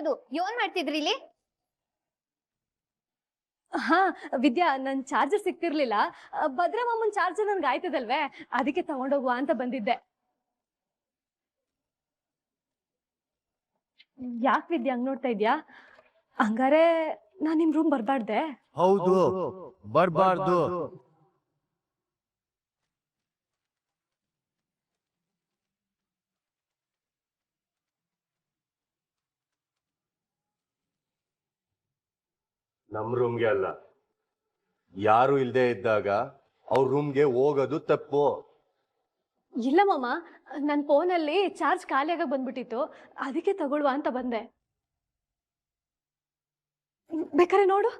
ಇರೋದು. ಏನ್ ಮಾಡ್ತಿದ್ರಿ ಇಲ್ಲಿ? ಹಾ ವಿದ್ಯಾ, ನನ್ ಚಾರ್ಜರ್ ಸಿಕ್ತಿರ್ಲಿಲ್ಲ. ಭದ್ರಮ್ಮನ್ ಚಾರ್ಜರ್ ನನ್ಗೆ ಆಯ್ತದಲ್ವೇ, ಅದಕ್ಕೆ ತಗೊಂಡೋಗುವ ಅಂತ ಬಂದಿದ್ದೆ. ಯಾಕೆ ವಿದ್ಯಾ ಹಂಗ್ ನೋಡ್ತಾ ಇದ್ಯಾ? ಹಂಗಾರೆ ನಾನ್ ನಿಮ್ ರೂಮ್ ಬರ್ಬಾರ್ದೆ? ಹೌದು, ಬರ್ಬಾರ್ದು. ನಮ್ ರೂಮ್ಗೆ ಅಲ್ಲ, ಯಾರು ಇಲ್ದೇ ಇದ್ದಾಗ ಅವ್ರ ರೂಮ್ಗೆ ಹೋಗೋದು ತಪ್ಪು. ಇಲ್ಲ ಮಾಮ, ನನ್ ಫೋನಲ್ಲಿ ಚಾರ್ಜ್ ಖಾಲಿಯಾಗ ಬಂದ್ಬಿಟ್ಟಿತ್ತು, ಅದಕ್ಕೆ ತಗೊಳ್ಳುವ ಅಂತ ಬಂದೆ. ಬೇಕಾರೆ ನೋಡು.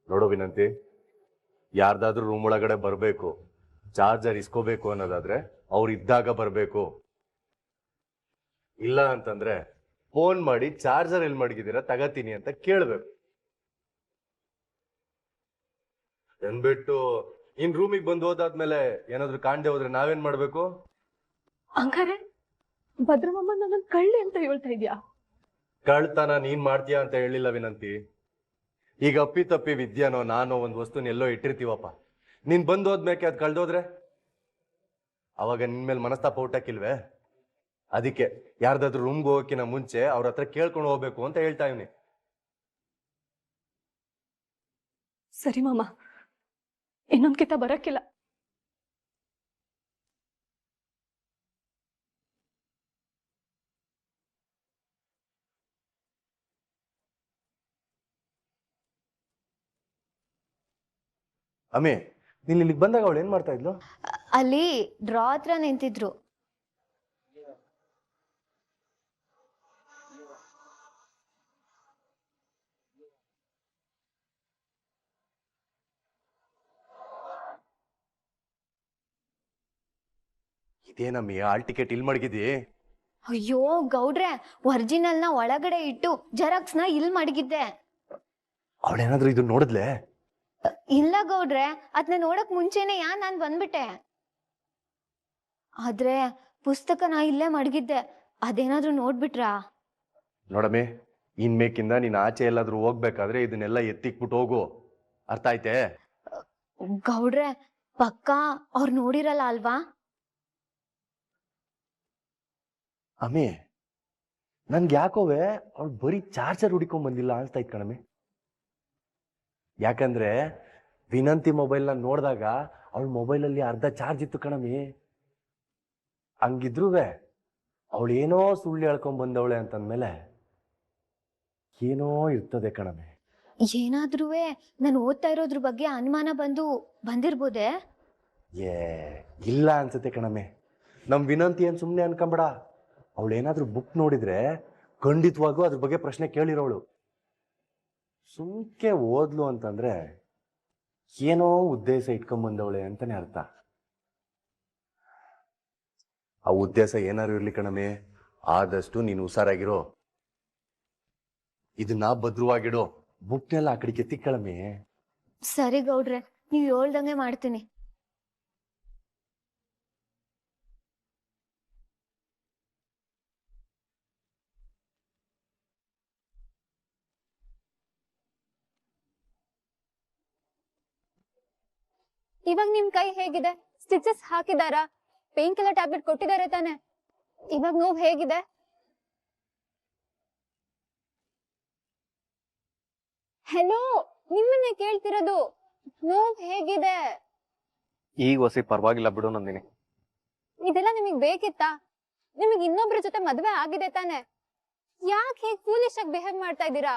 ನೋಡು ವಿನಂತಿ, ಯಾರ್ದಾದ್ರೂ ರೂಮ್ ಒಳಗಡೆ ಬರ್ಬೇಕು, ಚಾರ್ಜರ್ ಇಸ್ಕೋಬೇಕು ಅನ್ನೋದಾದ್ರೆ ಅವ್ರು ಇದ್ದಾಗ ಬರ್ಬೇಕು. ಇಲ್ಲ ಅಂತಂದ್ರೆ ಫೋನ್ ಮಾಡಿ ಚಾರ್ಜರ್ ಎಲ್ಲಿ ಮಡಗಿದ್ದೀರಾ ತಗತೀನಿ ಅಂತ ಕೇಳ್ಬೇಕು. ಅಂದ್ಬಿಟ್ಟು ಇನ್ ರೂಮಿಗೆ ಬಂದು ಹೋದಾದ್ಮೇಲೆ ಏನಾದ್ರು ಕಾಣ್ದೆ ಹೋದ್ರೆ ನಾವೇನ್ ಮಾಡ್ಬೇಕು? ಹಂಗಾರೆ ಭದ್ರಮ್ಮ ನನ್ನ ಕಳ್ಳಿ ಅಂತ ಹೇಳ್ತಾ ಇದ್ಯಾ? ಕಳ್ತನ ನೀನ್ ಮಾಡ್ತೀಯಾ ಅಂತ ಹೇಳಿಲ್ಲ ವಿನಂತಿ. ಈಗ ಅಪ್ಪಿ ತಪ್ಪಿ ವಿದ್ಯಾನೋ ನಾನೋ ಒಂದ್ ವಸ್ತುನ ಎಲ್ಲೋ ಇಟ್ಟಿರ್ತೀವಪ್ಪ, ನೀನ್ ಬಂದು ಹೋದ್ಮೇಕೆ ಅದ್ ಕಳ್ದೋದ್ರೆ ಅವಾಗ ನಿನ್ ಮೇಲೆ ಮನಸ್ತಾಪ ಊಟಕ್ಕಿಲ್ವೇ? ಅದಕ್ಕೆ ಯಾರ್ದಾದ್ರು ರೂಮ್ಗೆ ಹೋಗಕ್ಕಿನ ಮುಂಚೆ ಅವ್ರ ಹತ್ರ ಕೇಳ್ಕೊಂಡು ಹೋಗ್ಬೇಕು ಅಂತ ಹೇಳ್ತಾ ಇವ್ನಿ. ಸರಿ ಮಾಮ, ಇನ್ನೊಂದ್ ಕಿತ ಬರಕ್ಕಿಲ್ಲ. ಅಮ್ಮಿ, ನೀನ್ ಇಲ್ಲಿಗೆ ಬಂದಾಗ ಅವಳು ಏನ್ ಮಾಡ್ತಾ ಇದ್ಲು? ಅಲ್ಲಿ ಡ್ರಾ ಹತ್ರ ನಿಂತಿದ್ರು. ಇದೇನಮ್ಮಿ ಹಾಲ್ ಟಿಕೆಟ್ ಇಲ್ಲಿ ಮಡಗಿದಿ? ಅಯ್ಯೋ ಗೌಡ್ರೆ, ಒರಿಜಿನಲ್ ನ ಒಳಗಡೆ ಇಟ್ಟು ಜೆರಾಕ್ಸ್ ನ ಇಲ್ಲಿ ಮಡಗಿದ್ದೆ. ಅವಳೇನಾದ್ರೂ ಇದು ನೋಡಿದ್ಲೆ? ಇಲ್ಲ ಗೌಡ್ರೆ, ಅದನ್ನ ನೋಡಕ್ ಮುಂಚೆನೆ ನಾನ್ ಬಂದ್ಬಿಟ್ಟೆ. ಆದ್ರೆ ಪುಸ್ತಕನ ಇಲ್ಲೇ ಮಡಗಿದ್ದೆ, ಅದೇನಾದ್ರೂ ನೋಡ್ಬಿಟ್ರಾ? ನೋಡಮ್ಮಿ, ಇನ್ಮೇಕಿಂದ ನೀನ್ ಆಚೆ ಎಲ್ಲಾದ್ರೂ ಹೋಗ್ಬೇಕಾದ್ರೆ ಇದನ್ನೆಲ್ಲ ಎತ್ತಿಕ್ಬಿಟ್ಟು ಹೋಗು, ಅರ್ಥ ಆಯ್ತೆ? ಗೌಡ್ರೆ, ಪಕ್ಕ ಅವ್ರು ನೋಡಿರಲ್ಲ ಅಲ್ವಾ? ಅಮ್ಮಿ, ನನ್ಗೆ ಯಾಕೋವೆ ಅವ್ಳು ಬರೀ ಚಾರ್ಜರ್ ಹುಡಿಕೊಂಡ್ ಬಂದಿಲ್ಲ ಅನ್ಸ್ತಾ ಇತ್ ಕಣಮ್ಮಿ. ಯಾಕಂದ್ರೆ ವಿನಂತಿ ಮೊಬೈಲ್ನ ನೋಡಿದಾಗ ಅವಳ ಮೊಬೈಲಲ್ಲಿ ಅರ್ಧ ಚಾರ್ಜ್ ಇತ್ತು ಕಣಮ್ಮಿ. ಹಂಗಿದ್ರುವೆ ಅವಳು ಏನೋ ಸುಳ್ಳು ಹೇಳ್ಕೊಂಡ್ ಬಂದವಳೆ ಅಂತಂದ್ಮೇಲೆ ಏನೋ ಇರ್ತದೆ ಕಣಮ್ಮಿ. ಏನಾದ್ರೂ ನಾನು ಓದ್ತಾ ಇರೋದ್ರ ಬಗ್ಗೆ ಅನುಮಾನ ಬಂದಿರ್ಬೋದೆ? ಏ ಇಲ್ಲ ಅನ್ಸುತ್ತೆ ಕಣಮ್ಮಿ. ನಮ್ ವಿನಂತಿ ಏನ್ ಸುಮ್ನೆ ಅನ್ಕೊಂಬೇಡ. ಅವಳೇನಾದ್ರೂ ಬುಕ್ ನೋಡಿದ್ರೆ ಖಂಡಿತವಾಗೂ ಅದ್ರ ಬಗ್ಗೆ ಪ್ರಶ್ನೆ ಕೇಳಿರೋಳು. ಸುಮ್ಕೆ ಓದ್ಲು ಅಂತಂದ್ರೆ ಏನೋ ಉದ್ದೇಶ ಇಟ್ಕೊಂಡ್ಬಂದವಳೆ ಅಂತಾನೆ ಅರ್ಥ. ಆ ಉದ್ದೇಶ ಏನಾರು ಇರ್ಲಿ ಕಣಮ್ಮಿ, ಆದಷ್ಟು ನೀನು ಹುಷಾರಾಗಿರೋ. ಇದನ್ನ ಭದ್ರವಾಗಿಡು, ಬುಕ್ನೆಲ್ಲ ಆ ಕಡೆಗೆ ಎತ್ತಿಕ್ಕಳಮ್ಮಿ. ಸರಿ ಗೌಡ್ರೆ, ನೀವ್ ಹೇಳ್ದಂಗೆ ಮಾಡ್ತೀನಿ. ಇವಾಗ ನಿಮ್ ಕೈ ಹೇಗಿದೆ? ಸ್ಟಿಚಸ್ ಹಾಕಿದಾರಾ? ಪೇನ್ ಕಿಲ್ಲರ್ ಟ್ಯಾಬ್ಲೆಟ್ ಕೊಟ್ಟಿದ್ದಾರೆ ತಾನೆ? ಇವಾಗ ನೋವು ಹೇಗಿದೆ? ಹೆಲೋ, ನಿಮ್ಮನ್ನೇ ಕೇಳ್ತಿರೋದು. ನೋವು ಹೇಗಿದೆ? ಈಗ ಹೊಸಿ ಪರವಾಗಿಲ್ಲ ಬಿಡು ನಂದಿನಿ. ಇದೆಲ್ಲ ನಿಮಗ್ ಬೇಕಿತ್ತಾ? ನಿಮಗ್ ಇನ್ನೊಬ್ರ ಜೊತೆ ಮದ್ವೆ ಆಗಿದೆ ತಾನೆ? ಯಾಕೆ ಹೇಗ್ ಫೂಲಿಶ್ ಆಗಿ ಬಿಹೇವ್ ಮಾಡ್ತಾ ಇದ್ದೀರಾ?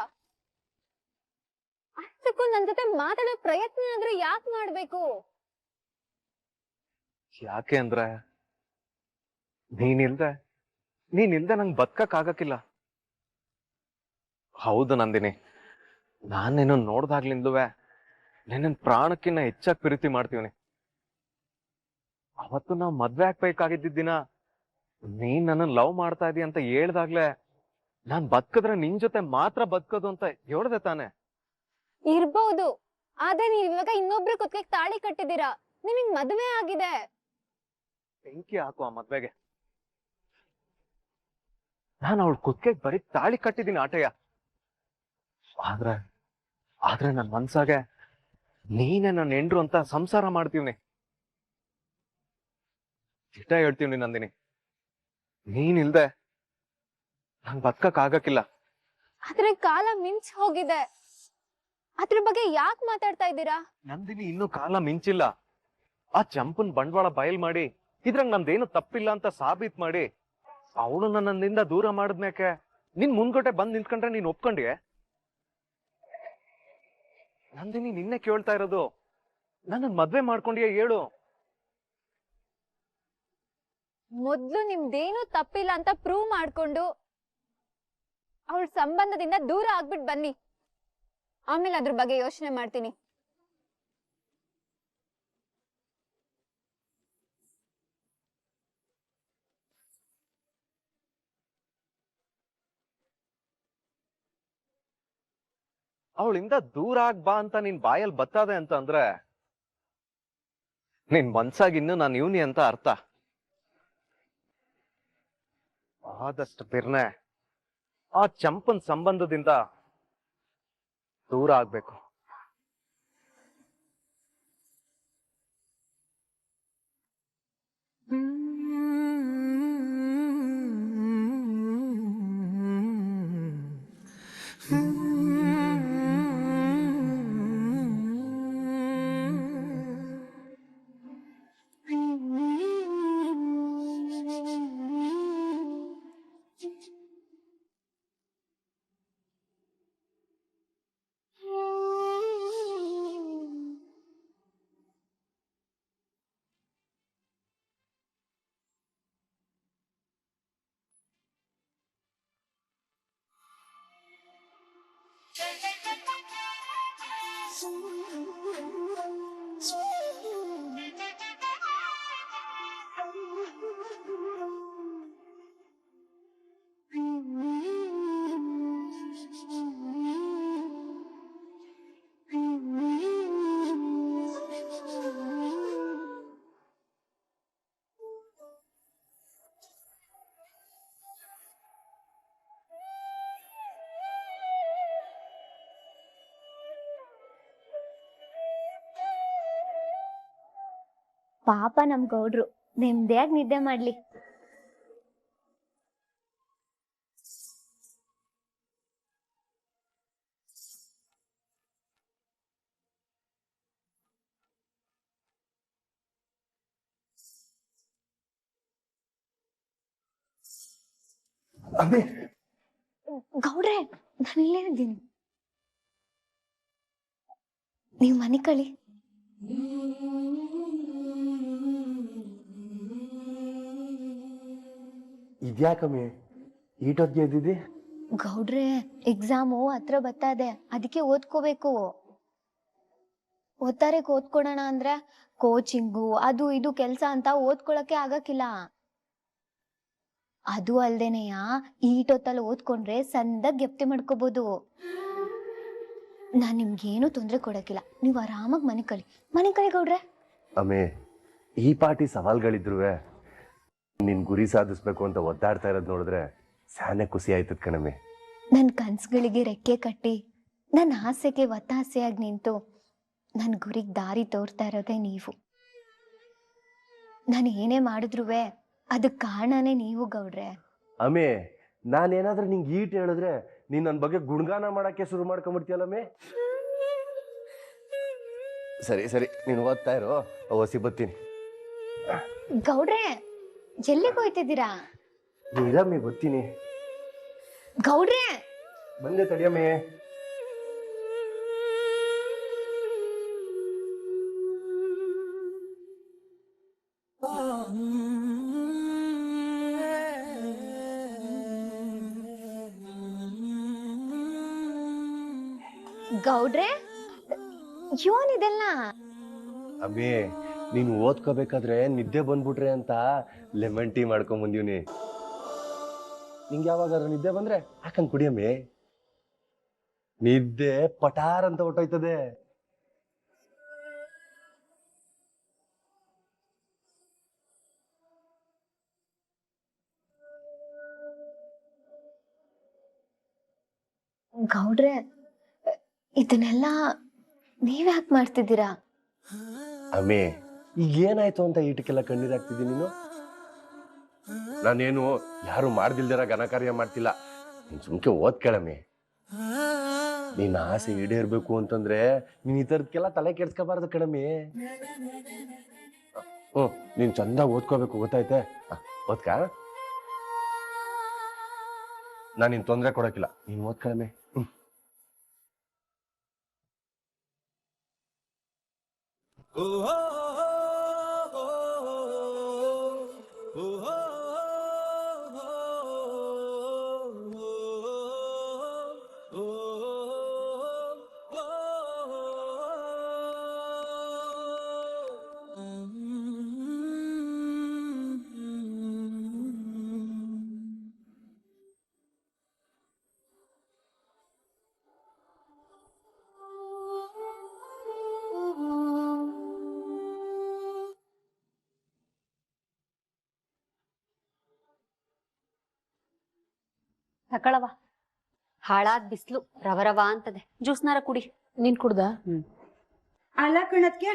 ಅಷ್ಟಕ್ಕೂ ನನ್ ಜೊತೆ ಮಾತಾಡೋ ಪ್ರಯತ್ನ ಆದ್ರೂ ಯಾಕೆ ಮಾಡ್ಬೇಕು? ಯಾಕೆ ಅಂದ್ರೆ ನೀನಿಲ್ದೆ ನಂಗೆ ಬದುಕಕ್ ಆಗಕ್ಕಿಲ್ಲ. ಹೌದು ನಂದಿನಿ, ನಾನೇನು ನೋಡ್ದಾಗ್ಲಿಂದಲೂ ನಿನ್ನ ಪ್ರಾಣಕ್ಕಿನ್ನ ಹೆಚ್ಚಾಗಿ ಪ್ರೀತಿ ಮಾಡ್ತೀವನಿ. ಅವತ್ತು ನಾವು ಮದ್ವೆ ಆಗ್ಬೇಕಾಗಿದ್ದ ದಿನ ನೀನ್ ನನ್ನ ಲವ್ ಮಾಡ್ತಾ ಇದೀಯ ಅಂತ ಹೇಳ್ದಾಗ್ಲೆ ನಾನ್ ಬದುಕಿದ್ರೆ ನಿನ್ ಜೊತೆ ಮಾತ್ರ ಬದುಕೋದು ಅಂತ ಹೇಳ್ದೆ ತಾನೆ. ಇರ್ಬಹುದು, ಆದ್ರೆ ನೀವ್ ಇವಾಗ ಇನ್ನೊಬ್ರು ಕುತ್ತಿಗೆ ತಾಳಿ ಕಟ್ಟಿದೀರಾ. ನಿಮಗ್ ಮದ್ವೆ ಆಗಿದೆ. ಬೆಂಕಿ ಹಾಕು ಆ ಮದ್ವೆಗೆ. ನಾನು ಅವಳ ಕುತ್ತಿಗೆ ಬರೀ ತಾಳಿ ಕಟ್ಟಿದೀನಿ ಆಟಯ್ಯ. ಆದ್ರೆ ನನ್ ಮನ್ಸಾಗೆ ನೀನೇ ನನ್ನ ಹೆಂಡ್ರು ಅಂತ ಸಂಸಾರ ಮಾಡ್ತೀವ್ನಿ. ಇಷ್ಟ ಹೇಳ್ತೀವ್ನಿ ನಂದಿನಿ, ನೀನಿಲ್ದೆ ನಂಗ್ ಬದುಕಕ್ ಆಗಕ್ಕಿಲ್ಲ. ಆದ್ರೆ ಕಾಲ ಮಿಂಚ್ ಹೋಗಿದೆ. ಅದ್ರ ಬಗ್ಗೆ ಯಾಕೆ ಮಾತಾಡ್ತಾ ಇದ್ದೀರಾ? ನಂದಿನಿ ಇನ್ನೂ ಕಾಲ ಮಿಂಚಿಲ್ಲ. ಆ ಚಂಪನ್ ಬಂಡವಾಳ ಬಯಲ್ ಮಾಡಿ ಇದ್ರಂಗ್ ನಂದೇನು ತಪ್ಪಿಲ್ಲ ಅಂತ ಸಾಬೀತ್ ಮಾಡಿ ಅವಳು ನನ್ನಿಂದ ದೂರ ಮಾಡಿದ್ಮ್ಯಾಕೆ ನಿನ್ ಮುಂದ್ಗಡೆ ಬಂದ್ ನಿಂತ್ಕೊಂಡ್ರೆ ನೀನ್ ಒಪ್ಕೊಂಡ್ಯೆ? ನಂದಿನಿ ನಿನ್ನೆ ಕೇಳ್ತಾ ಇರೋದು, ನನ್ನ ಮದ್ವೆ ಮಾಡ್ಕೊಂಡ್ಯಾ ಹೇಳು. ಮೊದ್ಲು ನಿಮ್ದೇನು ತಪ್ಪಿಲ್ಲ ಅಂತ ಪ್ರೂವ್ ಮಾಡ್ಕೊಂಡು ಅವಳ ಸಂಬಂಧದಿಂದ ದೂರ ಆಗ್ಬಿಟ್ ಬನ್ನಿ. ಆಮೇಲೆ ಅದ್ರ ಬಗ್ಗೆ ಯೋಚನೆ ಮಾಡ್ತೀನಿ. ಅವಳಿಂದ ದೂರ ಆಗ್ ಬಾ ಅಂತ ನಿನ್ ಬಾಯಲ್ಲಿ ಬತ್ತದೆ ಅಂತ ಅಂದ್ರೆ ನಿನ್ ಮನ್ಸಾಗಿನ್ನು ನಾನು ಇವ್ನಿ ಅಂತ ಅರ್ಥ. ಆದಷ್ಟು ಬಿರ್ನೆ ಆ ಚಂಪನ್ ಸಂಬಂಧದಿಂದ ದೂರ ಆಗ್ಬೇಕು. ಪಾಪ ನಮ್ ಗೌಡ್ರು ನೆಮ್ಮದಿಯಾಗಿ ನಿದ್ದೆ ಮಾಡ್ಲಿ. ಗೌಡ್ರೆ, ನಾನು ಇಲ್ಲೇ ಇದ್ದೀನಿ, ನೀವು ಮನೆ ಕಳಿ. ಇದ್ಯಾಕಮ್ಮಿ ಈಟೊತ್ತಿಗೆ ಎದ್ದಿದ್ದಿ? ಗೌಡ್ರೆ, ಎಕ್ಸಾಮು ಹತ್ರ ಬರ್ತದೆ, ಅದಕ್ಕೆ ಓದ್ಕೋಬೇಕು. ಓದ್ಕೊಡೋಣ ಅಂದ್ರೆ ಕೋಚಿಂಗು ಅದು ಇದು ಕೆಲ್ಸ ಅಂತ ಓದ್ಕೊಳಕ್ಕೆ ಆಗಕ್ಕಿಲ್ಲ. ಅದು ಅಲ್ದೇನೆಯ ಈಟೊತ್ತಲ್ಲಿ ಓದ್ಕೊಂಡ್ರೆ ಸಂದಾಗ ಗೆಪ್ತಿ ಮಾಡ್ಕೋಬಹುದು. ನಾನ್ ನಿಮ್ಗೇನು ತೊಂದ್ರೆ ಕೊಡಕ್ಕಿಲ್ಲ, ನೀವು ಆರಾಮಾಗಿ ಮನೆ ಕಳಿ ಗೌಡ್ರೆ. ಅಮ್ಮೆ, ಈ ಪಾಟಿ ಸವಾಲ್ಗಳಿದ್ರುವೆ ನಿನ್ ಗುರಿ ಸಾಧಿಸ್ಬೇಕು ಅಂತ ಒದ್ದಾಡ್ತಾ ಇರೋದ್ ನೋಡಿದ್ರೆ ಸ್ಯಾನೆ ಖುಷಿ ಆಯ್ತದ ಕಣಮ್ಮೆ. ನನ್ ಕನ್ಸುಗಳಿಗೆ ರೆಕ್ಕೆ ಕಟ್ಟಿ ನನ್ನ ಆಸೆಗೆ ಒತ್ತಾಸೆಯಾಗಿ ನಿಂತು ನನ್ ಗುರಿಗೆ ದಾರಿ ತೋರ್ತಾ ಇರೋದೇ ನೀವು. ನಾನು ಏನೇ ಮಾಡಿದ್ರುವೆ ಅದಕ್ ಕಾರಣನೇ ನೀವು ಗೌಡ್ರೆ. ಅಮ್ಮೆ, ನಾನೇನಾದ್ರೂ ನಿಂಗೆ ಈಟ್ ಹೇಳಿದ್ರೆ ನೀನ್ ನನ್ ಬಗ್ಗೆ ಗುಣಗಾನ ಮಾಡಕ್ಕೆ ಶುರು ಮಾಡ್ಕೊಂಡ್ಬಿಡ್ತೀಯಲ್ಲಮ್ಮೆ. ಸರಿ ಸರಿ, ನೀನು ಓದ್ತಾ ಇರೋ, ಹೊಸಿ ಬತ್ತೀನಿ. ಗೌಡ್ರೆ, ಎಲ್ಲಿಗೆ ಹೋಯ್ತಿದ್ದೀರಾ? ಇರಮ್ಮೆ, ಬತ್ತೀನಿ. ಗೌಡ್ರೆ, ಬಂದೆ ತಡಿಯಮ್ಮೆ. ಗೌಡ್ರೆ, ಯೋನ್ ಇದೆಲ್ಲ? ಅಮ್ಮೆ, ನೀನು ಓದ್ಕೋಬೇಕಾದ್ರೆ ನಿದ್ದೆ ಬಂದ್ಬಿಟ್ರೆ ಅಂತ ಲೆಮನ್ ಟೀ ಮಾಡ್ಕೊಂಡ್ ಬಂದೀವ್ನಿ. ನಿಂಗೆ ಯಾವಾಗಾದ್ರೂ ನಿದ್ದೆ ಬಂದ್ರೆ ಹಾಕಂಗ್ ಕುಡಿಯಮ್ಮಿ. ನಿದ್ದೆ ಪಟಾರ್ ಅಂತ ಹೊಟ್ಟೋಯ್ತದೆ. ಗೌಡ್ರೆ, ಇದನ್ನೆಲ್ಲ ನೀವ್ಯಾಕೆ ಮಾಡ್ತಿದ್ದೀರಾ? ಅಮ್ಮಿ, ಈಗ ಏನಾಯ್ತು ಅಂತ ಈಟಕ್ಕೆಲ್ಲ ಕಣ್ಣೀರ್ ಹಾಕ್ತಿದ್ದೀನಿ ನೀನು? ನಾನೇನು ಯಾರು ಮಾಡ್ದಿಲ್ದಿರ ಘನ ಕಾರ್ಯ ಮಾಡ್ತಿಲ್ಲ. ನೀನ್ ಸುಮ್ಕೆ ಓದ್ ಕೇಳಮ್ಮಿ. ನಿನ್ನ ಆಸೆ ಈಡೇರ್ಬೇಕು ಅಂತಂದ್ರೆ ನೀನ್ ಈ ತರದ್ಕೆಲ್ಲ ತಲೆ ಕೆಡ್ಸ್ಕೋಬಾರ್ದು ಕಣಮ್ಮಿ. ನೀನ್ ಚಂದ ಓದ್ಕೋಬೇಕು, ಗೊತ್ತಾಯ್ತೆ? ಓದ್ಕ, ನಾನ್ ನಿನ್ ತೊಂದ್ರೆ ಕೊಡಕ್ಕಿಲ್ಲ, ನೀನ್ ಓದ್ಕಳಮ್ಮಿ. ತಕಳವ. ಹಾಳಾದ್ ಬಿಸ್ಲು ರವ ಅಂತದೆ. ಜ್ಯೂಸ್ನಾರ ಕುಡಿ. ನೀನ್ ಕುಡ್ದ? ಅಲ್ಲ ಕಣದ್ಕೆ,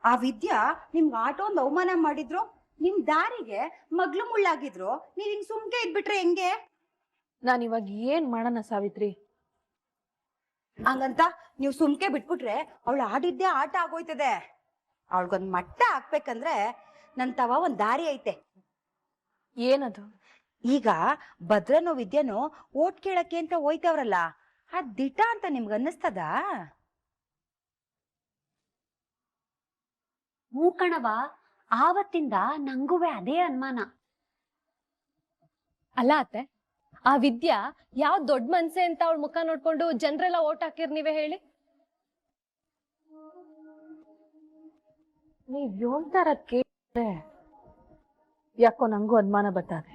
ಆ ವಿದ್ಯಾ ನಿಮ್ಗೆ ಆಟೋಂದು ಅವಮಾನ ಮಾಡಿದ್ರು, ನಿಮ್ ದಾರಿಗೆ ಮಗ್ಲು ಮುಳ್ಳಾಗಿದ್ರು, ನೀವ್ ಹಿಂಗ್ ಸುಮ್ಕೆ ಇದ್ಬಿಟ್ರೆ ಹೆಂಗೆ? ನಾನ್ ಇವಾಗ ಏನ್ ಮಾಡೋಣ ಸಾವಿತ್ರಿ? ಹಂಗಂತ ನೀವ್ ಸುಮ್ಕೆ ಬಿಟ್ಬಿಟ್ರೆ ಅವಳು ಆಡಿದ್ದೇ ಆಟ ಆಗೋಯ್ತದೆ. ಅವಳಿಗೊಂದ್ ಮಟ್ಟ ಹಾಕ್ಬೇಕಂದ್ರೆ ನನ್ ತವ ಒಂದ್ ದಾರಿ ಐತೆ. ಏನದು? ಈಗ ಭದ್ರನೋ ವಿದ್ಯಾನೋ ಓಟ್ ಕೇಳಕ್ಕೆ ಅಂತ ಹೋಯ್ತವ್ರಲ್ಲ, ಅದ್ ದಿಟ ಅಂತ ನಿಮ್ಗೆ ಅನ್ನಿಸ್ತದ? ಹೂ ಕಣವ, ಆವತ್ತಿಂದ ನಂಗುವೆ ಅದೇ ಅನುಮಾನ. ಅಲ್ಲ ಅತ್ತೆ, ಆ ವಿದ್ಯಾ ಯಾವ ದೊಡ್ಡ ಮನ್ಸೆ ಅಂತ ಅವಳ ಮುಖ ನೋಡ್ಕೊಂಡು ಜನರೆಲ್ಲ ಓಟ್ ಹಾಕಿರ್ ನೀವೇ ಹೇಳಿ? ನೀವ್ ಹೇಳ್ತಾರದ್ ಕೇಳಿದ್ರೆ ಯಾಕೋ ನಂಗೂ ಅನುಮಾನ ಬರ್ತದೆ.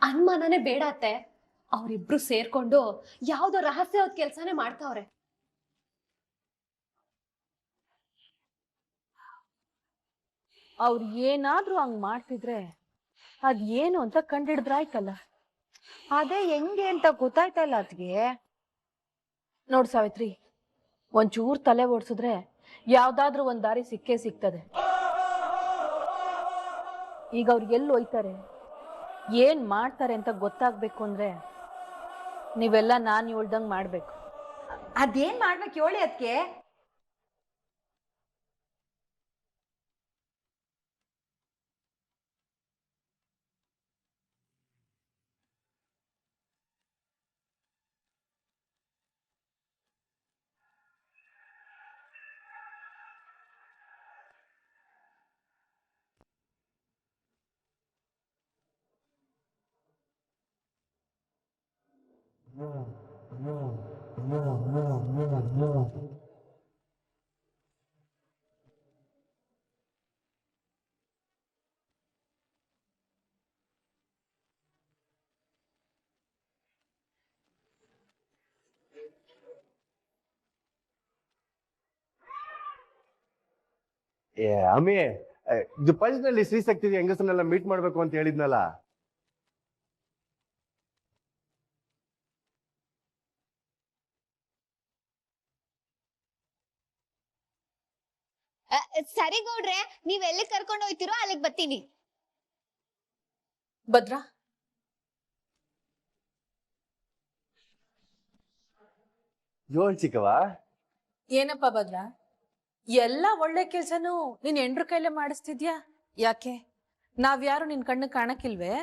ಅನುಮಾನನೇ ಬೇಡ ಅತ್ತೆ, ಅವ್ರಿಬ್ರು ಸೇರ್ಕೊಂಡು ಯಾವ್ದೋ ರಹಸ್ಯವಾದ ಕೆಲ್ಸನೇ ಮಾಡ್ತಾವ್ರೆ. ಅವ್ರು ಏನಾದ್ರೂ ಹಂಗ್ ಮಾಡ್ತಿದ್ರೆ ಅದ್ ಏನು ಅಂತ ಕಂಡಿಡಿದ್ರಾಯ್ತಲ್ಲ. ಅದೇ ಹೆಂಗೆ ಅಂತ ಗೊತ್ತಾಯ್ತಲ್ಲ ಅದ್ಗೆ. ನೋಡ್ ಸಾವಿತ್ರಿ, ಒಂಚೂರ್ ತಲೆ ಓಡ್ಸಿದ್ರೆ ಯಾವ್ದಾದ್ರೂ ಒಂದ್ ದಾರಿ ಸಿಕ್ಕೇ ಸಿಗ್ತದೆ. ಈಗ ಅವ್ರು ಎಲ್ಲಿ ಹೋಯ್ತಾರೆ, ಏನ್ ಮಾಡ್ತಾರೆ ಅಂತ ಗೊತ್ತಾಗ್ಬೇಕು ಅಂದ್ರೆ ನೀವೆಲ್ಲ ನಾನ್ ಹೇಳ್ದಂಗ್ ಮಾಡ್ಬೇಕು. ಅದೇನ್ ಮಾಡ್ಬೇಕು ಹೇಳಿ ಅದ್ಕೆ? ಅಮ್ಮಿ, ಇದು ಪಂಚನಲ್ಲಿ ಶ್ರೀಶಕ್ತಿ ಹೆಂಗಸನ್ನೆಲ್ಲ ಮೀಟ್ ಮಾಡ್ಬೇಕು ಅಂತ ಹೇಳಿದ್ನಲ್ಲ. ಸರಿ ಗೌಡ್ರೆ, ನೀವ್ ಎಲ್ಲಿ ಕರ್ಕೊಂಡು ಹೋಯ್ತಿರೋ ಅಲ್ಲಿಗೆ ಬರ್ತೀನಿ. ಭದ್ರಾ, ಯೋಳ್ ಚಿಕ್ಕವ. ಏನಪ್ಪ ಭದ್ರಾ, ಎಲ್ಲ ಒಳ್ಳೆ ಕೆಲ್ಸನೂ ನೀನ್ ಎಂಡ್ರ ಕೈಲೇ ಮಾಡಿಸ್ತಿದ್ಯಾ? ಯಾಕೆ, ನಾವ್ಯಾರು ನಿನ್ ಕಣ್ಣು ಕಾಣಕ್ಕಿಲ್ವೇ?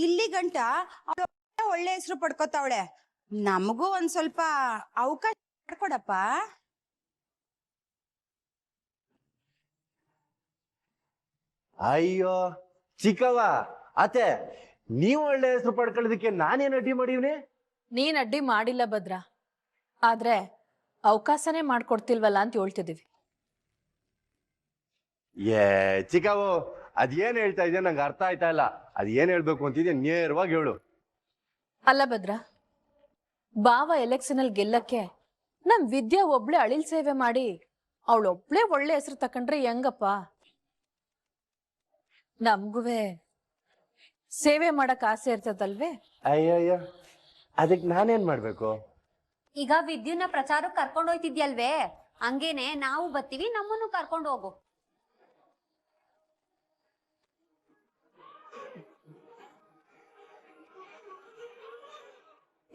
ಇಲ್ಲಿ ಗಂಟ ಒಳ್ಳೆ ಹೆಸರು ಪಡ್ಕೋತಾವಳೆ. ನಮಗೂ ಒಂದ್ ಸ್ವಲ್ಪ ಅವಕಾಶ ಮಾಡ್ಕೊಡಪ್ಪ. ಅಯ್ಯೋ ಚಿಕ್ಕವ, ಅತ್ತೆ ನೀವು ಒಳ್ಳೆ ಹೆಸರು ಪಡ್ಕೊಳ್ಳೋದಕ್ಕೆ ನಾನೇನ್ ಅಡ್ಡಿ ಮಾಡಿವ್ನಿ? ನೀನ್ ಅಡ್ಡಿ ಮಾಡಿಲ್ಲ ಭದ್ರಾ, ಆದ್ರೆ ಅವಕಾಶನೇ ಮಾಡ್ಕೊಡ್ತಿಲ್ವಲ್ಲ ಅಂತ ಹೇಳ್ತಿದೀವಿ. ಚಿಕ್ಕವು ಅದೇನ್ ಹೇಳ್ತಾ ಇದೆಯಾ ನಂಗೆ ಅರ್ಥ ಆಯ್ತಾ ಇಲ್ಲ. ಅದೇನ್ ಹೇಳ್ಬೇಕು ಅಂತಿದ್ಯಾ ನೇರವಾಗಿ ಹೇಳು. ಅಲ್ಲ ಭದ್ರ, ಬಾವ ಎಲೆಕ್ಷನ್ ಅಲ್ಲಿ ಗೆಲ್ಲಕ್ಕೆ ನಮ್ ವಿದ್ಯಾ ಒಬ್ಳೆ ಅಳಿಲ್ ಸೇವೆ ಮಾಡಿ ಅವಳೊಬ್ಳೆ ಒಳ್ಳೆ ಹೆಸರು ತಕೊಂಡ್ರೆ ಹೆಂಗಪ್ಪ? ನಮ್ಗುವೆ ಸೇವೆ ಮಾಡಕ್ ಆಸೆ ಇರ್ತದಲ್ವೇ? ಅಯ್ಯಯ್ಯ, ಅದಕ್ಕೆ ನಾನೇನ್ ಮಾಡ್ಬೇಕು? ಈಗ ವಿದ್ಯುನ್ನ ಪ್ರಚಾರಕ್ಕೆ ಕರ್ಕೊಂಡು ಹೋಯ್ತಿದ್ಯಲ್ವೇ, ಹಂಗೇನೆ ನಾವು ಬರ್ತೀವಿ, ನಮ್ಮನ್ನು ಕರ್ಕೊಂಡು ಹೋಗು.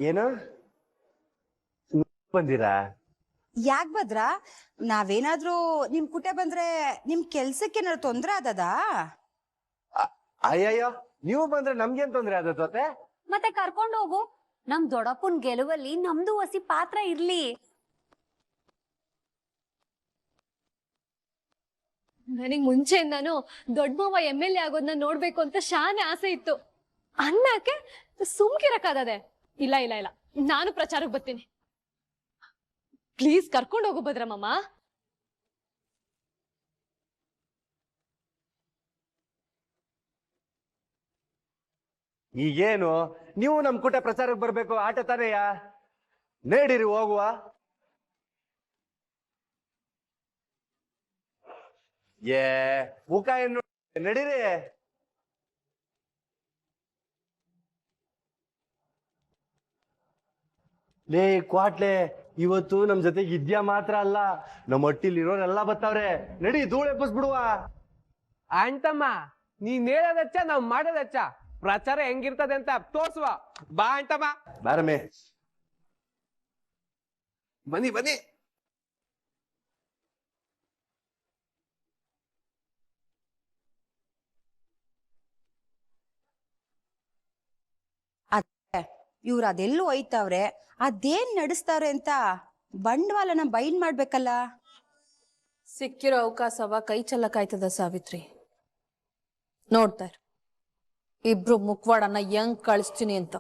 ಏನು ಬಂದಿರಾ? ಯಾಕ್ ಭದ್ರ, ನಾವೇನಾದ್ರೂ ನಿಮ್ ಕುಟೆ ಬಂದ್ರೆ ನಿಮ್ ಕೆಲ್ಸಕ್ಕೆ ಏನಾದ್ರು ತೊಂದ್ರೆ ಆದದ? ಅಯ್ಯಯ್ಯೋ, ನೀವು ಬಂದ್ರೆ ನಮ್ಗೇನ್ ತೊಂದ್ರೆ ಆದತ್ತೆ? ಮತ್ತೆ ಕರ್ಕೊಂಡು ಹೋಗು. ನಮ್ ದೊಡ್ಡಪ್ಪನ್ ಗೆಲುವಲ್ಲಿ ನಮ್ದು ಹೊಸಿ ಪಾತ್ರ ಇರ್ಲಿ. ನನಗ್ ಮುಂಚೆಯಿಂದಾನು ದೊಡ್ಡ ಮಾವ MLA ಆಗೋದನ್ನ ನೋಡ್ಬೇಕು ಅಂತ ಶಾನೆ ಆಸೆ ಇತ್ತು. ಅನ್ನಕ್ಕೆ ಸುಮ್ಕಿರಕ್ಕಾಗದೆ. ಇಲ್ಲ ಇಲ್ಲ ಇಲ್ಲ, ನಾನು ಪ್ರಚಾರಕ್ಕೆ ಬರ್ತೀನಿ. ಪ್ಲೀಸ್ ಕರ್ಕೊಂಡು ಹೋಗು ಭದ್ರಮ್ಮ. ಈಗೇನು ನೀವು ನಮ್ ಕೂಟ ಪ್ರಚಾರಕ್ಕೆ ಬರ್ಬೇಕು ಆಟ ತಾನೆಯ? ನಡೀರಿ ಹೋಗುವ. ಮುಖ ಏನು ನಡೀರಿ. ಲೇ ಕ್ವಾಟ್ಲೆ, ಇವತ್ತು ನಮ್ ಜೊತೆಗೆ ಇದ್ಯಾ ಮಾತ್ರ ಅಲ್ಲ, ನಮ್ಮ ಹೊಟ್ಟಿಲಿರೋರೆಲ್ಲ ಬರ್ತಾವ್ರೆ. ನಡಿ ಧೂಳು ಎಬ್ಬಿಸ್ಬಿಡುವ. ಅಂತಮ್ಮ, ನೀನ್ ಹೇಳೋದಚ್ಚ ನಾವ್ ಮಾಡೋದಚ್ಚ. ಪ್ರಚಾರ ಹೆಂಗಿರ್ತದೆ ಅಂತ ತೋರ್ಸುವ. ಬಾ ಅಂತಮ್ಮ. ಬಾರಮೆ. ಬನ್ನಿ ಬನ್ನಿ. ಇವ್ರು ಅದೆಲ್ಲೂ ಒಯ್ತಾವ್ರೆ, ಅದೇನ್ ನಡೆಸ್ತಾವ್ರೆ ಅಂತ ಬಂಡವಾಳನ ಬೈಂಡ್ ಮಾಡ್ಬೇಕಲ್ಲ. ಸಿಕ್ಕಿರೋ ಅವಕಾಶವ ಕೈ ಚೆಲ್ಲಕ್ಕಾಯ್ತದ ಸಾವಿತ್ರಿ? ನೋಡ್ತಾರ ಇಬ್ರು ಮುಖವಾಡನ್ನ ಹೆಂಗ್ ಕಳಿಸ್ತೀನಿ ಅಂತ.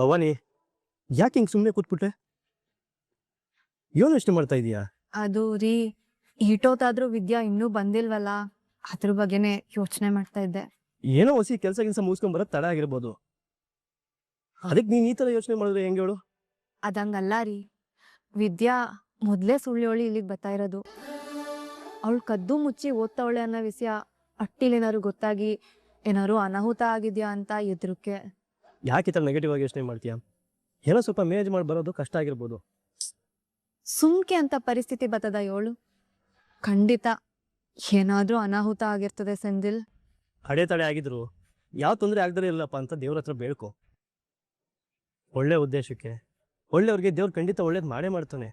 ಭವಾನಿ, ಯಾಕೆ ಹಿಂಗ್ ಸುಮ್ಮನೆ ಕೂತ್ಬಿಟ್ರೆ? ಏನು ಯೋಚನೆ ಮಾಡ್ತಾ ಇದೀಯಾ? ಅದು ರೀ, ಈಟೋತಾದ್ರೂ ವಿದ್ಯಾ ಇನ್ನೂ ಬಂದಿಲ್ವಲ್ಲ, ಅದ್ರ ಬಗ್ಗೆನೇ ಯೋಚನೆ ಮಾಡ್ತಾ ಇದ್ದೆ. ಏನೋ ಹೊಸಿ ಕೆಲಸ ಮುಗಿಸ್ಕೊಂಡ್ ಬರೋದ್ ತಡ ಆಗಿರ್ಬೋದು. ಅದಕ್ಕೆ ನೀನ್ ಈ ತರ ಯೋಚನೆ ಮಾಡಿದ್ರೆ ಹೆಂಗೆ ಹೇಳು? ಅದಂಗಲ್ಲ ರೀ, ವಿದ್ಯಾ ಮೊದ್ಲೇ ಸುಳ್ಳು ಇಲ್ಲಿಗೆ ಬರ್ತಾ ಇರೋದು. ಅವಳು ಕದ್ದು ಮುಚ್ಚಿ ಓದ್ತಾವಳೆ ಅನ್ನೋ ವಿಷಯ ಅಟ್ಟಿಲೇನಾದ್ರು ಗೊತ್ತಾಗಿ ಏನಾದ್ರು ಅನಾಹುತ ಆಗಿದ್ಯಾ ಅಂತ ಎದುರುಕ್ಕೆ. ಯಾಕೆ ಈ ತರ ನೆಗೆಟಿವ್ ಆಗಿ ಯೋಚನೆ ಮಾಡ್ತೀಯಾ? ಏನೋ ಸ್ವಲ್ಪ ಮೇನೇಜ್ ಮಾಡಿ ಬರೋದು ಕಷ್ಟ ಆಗಿರ್ಬೋದು. ಸುಮ್ಕೆ ಅಂತ ಪರಿಸ್ಥಿತಿ ಬರ್ತದ ಯೋಳು? ಖಂಡಿತ ಏನಾದ್ರೂ ಅನಾಹುತ ಆಗಿರ್ತದೆ ಸೆಂದಿಲ್. ಅಡೆತಡೆ ಆಗಿದ್ರು ಯಾವ ತೊಂದರೆ ಆಗದೇ ಇಲ್ಲಪ್ಪ ಅಂತ ದೇವ್ರ ಹತ್ರ ಬೇಡ್ಕೊ. ಒಳ್ಳೆ ಉದ್ದೇಶಕ್ಕೆ ಒಳ್ಳೆಯವ್ರಿಗೆ ದೇವ್ರು ಖಂಡಿತ ಒಳ್ಳೇದು ಮಾಡೇ ಮಾಡ್ತಾನೆ.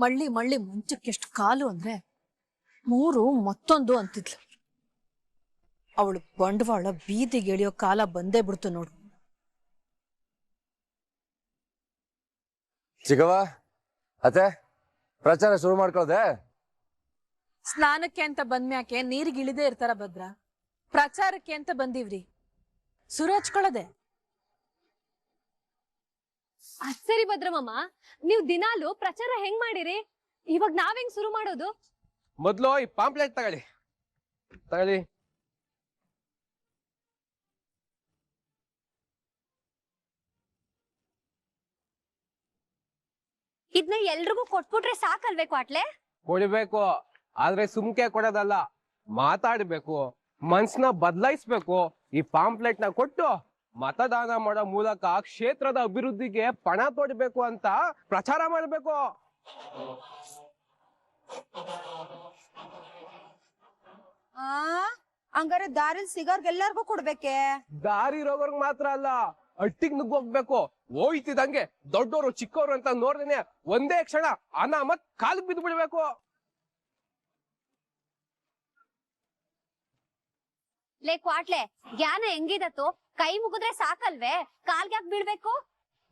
ಮಳ್ಳಿ ಮಳ್ಳಿ ಮುಂಚಕ್ಕೆ ಎಷ್ಟು ಕಾಲು ಅಂದ್ರೆ 3 ಮತ್ತೊಂದು ಅಂತಿದ್ಲು. ಅವಳು ಬಂಡವಾಳ ಬೀದಿಗೆ ಎಳಿಯೋ ಕಾಲ ಬಂದೇ ಬಿಡ್ತು ನೋಡು. ಚಿಕ್ಕವ, ಅತ್ತೆ ಪ್ರಚಾರ ಶುರು ಮಾಡ್ಕೊಳ್ದೆ? ಸ್ನಾನಕ್ಕೆ ಅಂತ ಬಂದ್ಮ್ಯಾಕೆ ನೀರಿಗೆ ಇಳಿದೇ ಇರ್ತಾರ ಭದ್ರ? ಪ್ರಚಾರಕ್ಕೆ ಅಂತ ಬಂದೀವ್ರಿ, ಸುರು ಹಚ್ಕೊಳ್ಳದೆ. ಸರಿ ಭದ್ರಮ್ಮ, ನೀವ್ ದಿನಾಲು ಪ್ರಚಾರ ಹೆಂಗ್ ಮಾಡಿರಿ? ಇವಾಗ ನಾವ್ ಹೆಂಗ್ ಶುರು ಮಾಡೋದು? ಮೊದ್ಲು ಈ ಪಾಂಪ್ಲೆಟ್ ತಗೊಳ್ಳಿ. ಇದನ್ನ ಎಲ್ರಿಗೂ ಕೊಟ್ಬಿಟ್ರೆ ಸಾಕಲ್ವೇ ಕ್ವಾಟ್ಲೆ? ಕೊಡ್ಬೇಕು, ಆದ್ರೆ ಸುಮ್ಕೆ ಕೊಡೋದಲ್ಲ, ಮಾತಾಡ್ಬೇಕು, ಮನ್ಸನ್ನ ಬದಲಾಯಿಸ್ಬೇಕು. ಈ ಪಾಂಪ್ಲೆಟ್ ನ ಕೊಟ್ಟು ಮತದಾನ ಮಾಡೋ ಮೂಲಕ ಕ್ಷೇತ್ರದ ಅಭಿವೃದ್ಧಿಗೆ ಪಣ ತೊಡಬೇಕು ಅಂತ ಪ್ರಚಾರ ಮಾಡ್ಬೇಕು. ಹಂಗಾರೆ ದಾರಿಲ್ ಸಿಗೋರ್ಗೆಲ್ಲರಿಗೂ ಕೊಡ್ಬೇಕೆ? ದಾರಿ ಇರೋರ್ಗ್ ಮಾತ್ರ ಅಲ್ಲ, ಅಟ್ಟಿಗ್ ನುಗ್ಗೋಗ್ಬೇಕು. ಹೋಯ್ತಿದಂಗೆ ದೊಡ್ಡೋರು ಚಿಕ್ಕವ್ರು ಅಂತ ನೋಡ್ದೇನೆ ಒಂದೇ ಕ್ಷಣ ಅನಾಮತ್ ಕಾಲಿಗೆ ಬಿದ್ದು ಬಿಡ್ಬೇಕು. ಲೇ ಕ್ವಾಟ್ಲೆ, ಜ್ಞಾನ ಹೆಂಗಿದತ್ತು? ಕೈ ಮುಗಿದ್ರೆ ಸಾಕಲ್ವೇ, ಕಾಲ್ಗೆ ಯಾಕೆ ಬೀಳ್ಬೇಕು?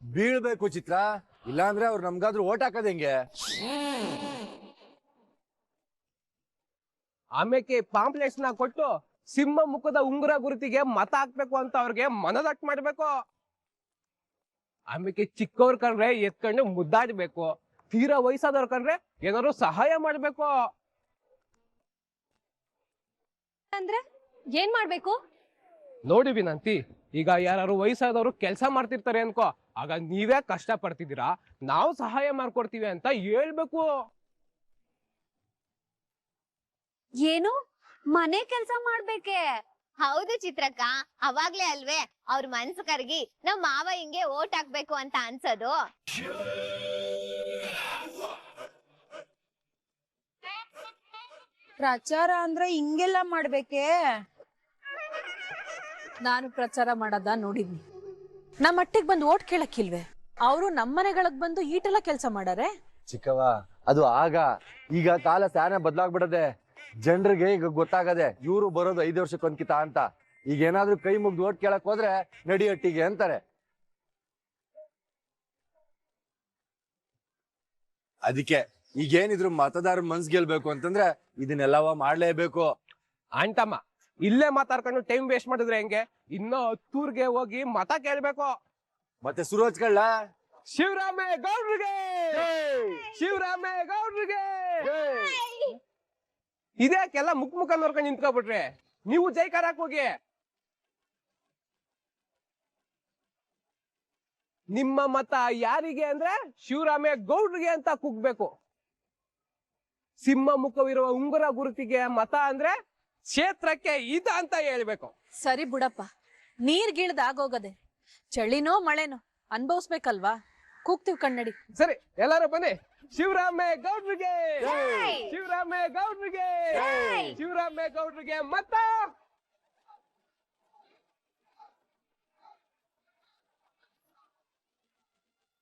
ಬೀಳ್ಬೇಕು ಚಿತ್ರ, ಇಲ್ಲಾಂದ್ರೆ ಅವ್ರು ನಮ್ಗಾದ್ರೂ ಓಟ್ ಹಾಕೋದ್ ಹೆಂಗೆ? ಆಮೇಲೆ ಪಾಂಪ್ಲೆಟ್ಸ್ ನ ಕೊಟ್ಟು ಸಿಂಹ ಮುಖದ ಉಂಗುರ ಗುರುತಿಗೆ ಮತ ಹಾಕ್ಬೇಕು ಅಂತ ಅವ್ರಿಗೆ ಮನದಟ್ಟು ಮಾಡ್ಬೇಕು. ಆಮೇಲೆ ಚಿಕ್ಕವ್ರ ಕಂಡ್ರೆ ಎತ್ಕೊಂಡು ಮುದ್ದಾಡ್ಬೇಕು, ತೀರಾ ವಯಸ್ಸಾದವ್ರ ಕಂಡ್ರೆ ಏನಾದ್ರು ಸಹಾಯ ಮಾಡ್ಬೇಕು. ಅಂದ್ರೆ ಏನ್ ಮಾಡ್ಬೇಕು? ನೋಡಿ ವಿನಂತಿ, ಈಗ ಯಾರು ವಯಸ್ಸಾದವರು ಕೆಲಸ ಮಾಡ್ತಿರ್ತಾರೆ ಅನ್ಕೋ, ಆಗ ನೀವೇ ಕಷ್ಟ ಪಡ್ತಿದ್ದೀರಾ, ನಾವು ಸಹಾಯ ಮಾಡ್ಕೊಡ್ತೀವಿ ಅಂತ ಹೇಳ್ಬೇಕು. ಏನು ಮನೆ ಕೆಲ್ಸ ಮಾಡ್ಬೇಕೆ? ಹೌದು ಚಿತ್ರಕ್ಕ, ಅವಾಗ್ಲೇ ಅಲ್ವೇ ಅವ್ರ ಮನ್ಸು ಕರ್ಗಿ ನಮ್ ಮಾವ ಹಿಂಗೆ ಓಟ್ ಹಾಕ್ಬೇಕು ಅಂತ ಅನ್ಸೋದು. ಪ್ರಚಾರ ಅಂದ್ರೆ ಹಿಂಗೆಲ್ಲ ಮಾಡ್ಬೇಕೆ? ನಾನು ಪ್ರಚಾರ ಮಾಡದ ನೋಡಿದ್ನಿ. ನಮ್ಮ ಮಟ್ಟಿಗೆ ಬಂದು ಓಟ್ ಕೇಳಕ್ಕಿಲ್ವೇ? ಅವರು ನಮ್ಮನೆಗಳಿಗೆ ಬಂದು ಈಟೆಲ್ಲ ಕೆಲಸ ಮಾಡಾರೆ. ಚಿಕ್ಕವ, ಅದು ಆಗ, ಈಗ ಕಾಲ ಸ್ಯಾನ ಬದಲಾಗ್ಬಿಡದೆ. ಜನರಿಗೆ ಈಗ ಗೊತ್ತಾಗದೆ ಇವ್ರು ಬರೋದು 5 ವರ್ಷಕ್ಕೊಂದ್ಕಿತ ಅಂತ. ಈಗ ಏನಾದ್ರೂ ಕೈ ಮುಗ್ದು ಓಟ್ ಕೇಳಕ್ ಹೋದ್ರೆ ನಡಿಯಟ್ಟಿಗೆ ಅಂತಾರೆ. ಅದಕ್ಕೆ ಈಗೇನಿದ್ರು ಮತದಾರ ಮನ್ಸ್ ಗೆಲ್ಬೇಕು ಅಂತಂದ್ರೆ ಇದನ್ನೆಲ್ಲವ ಮಾಡ್ಲೇಬೇಕು. ಅಂಟಮ್ಮ, ಇಲ್ಲೇ ಮಾತಾಡ್ಕೊಂಡು ಟೈಮ್ ವೇಸ್ಟ್ ಮಾಡಿದ್ರೆ ಹೆಂಗೆ? ಇನ್ನೂ 10 ಊರ್ಗೆ ಹೋಗಿ ಮತ ಕೇಳ್ಬೇಕು. ಮತ್ತೆ ಶುರು ಹಚ್ಕೊಳ್ಳ. ಶಿವರಾಮೇಗೌಡ್ರಿಗೆ, ಶಿವರಾಮೇಗೌಡ್ರಿಗೆ. ಇದಕ್ಕೆಲ್ಲ ಮುಖ ನೋಡ್ಕೊಂಡು ನಿಂತ್ಕೊಬಿಟ್ರೆ ನೀವು ಜೈಕಾರ ಹೋಗಿ. ನಿಮ್ಮ ಮತ ಯಾರಿಗೆ ಅಂದ್ರೆ ಶಿವರಾಮೇಗೌಡ್ರಿಗೆ ಅಂತ ಕೂಗ್ಬೇಕು. ಸಿಂಹ ಮುಖವಿರುವ ಉಂಗುರ ಗುರುತಿಗೆ ಮತ ಅಂದ್ರೆ ಕ್ಷೇತ್ರಕ್ಕೆ ಇದ ಅಂತ ಹೇಳ್ಬೇಕು. ಸರಿ ಬಿಡಪ್ಪ, ನೀರ್ಗಿಳ್ದ ಆಗೋಗದೆ. ಚಳಿನೋ ಮಳೆನೋ ಅನ್ಭವಿಸ್ಬೇಕಲ್ವಾ? ಕೂಗ್ತೀವಿ ಕನ್ನಡಿ. ಸರಿ, ಎಲ್ಲಾರು ಬನ್ನಿ. ಶಿವರಾಮೇಗೌಡ್ರಿಗೆ, ಶಿವರಾಮೇಗೌಡ್ರಿಗೆ, ಶಿವರಾಮೇಗೌಡ್ರಿಗೆ ಮತ.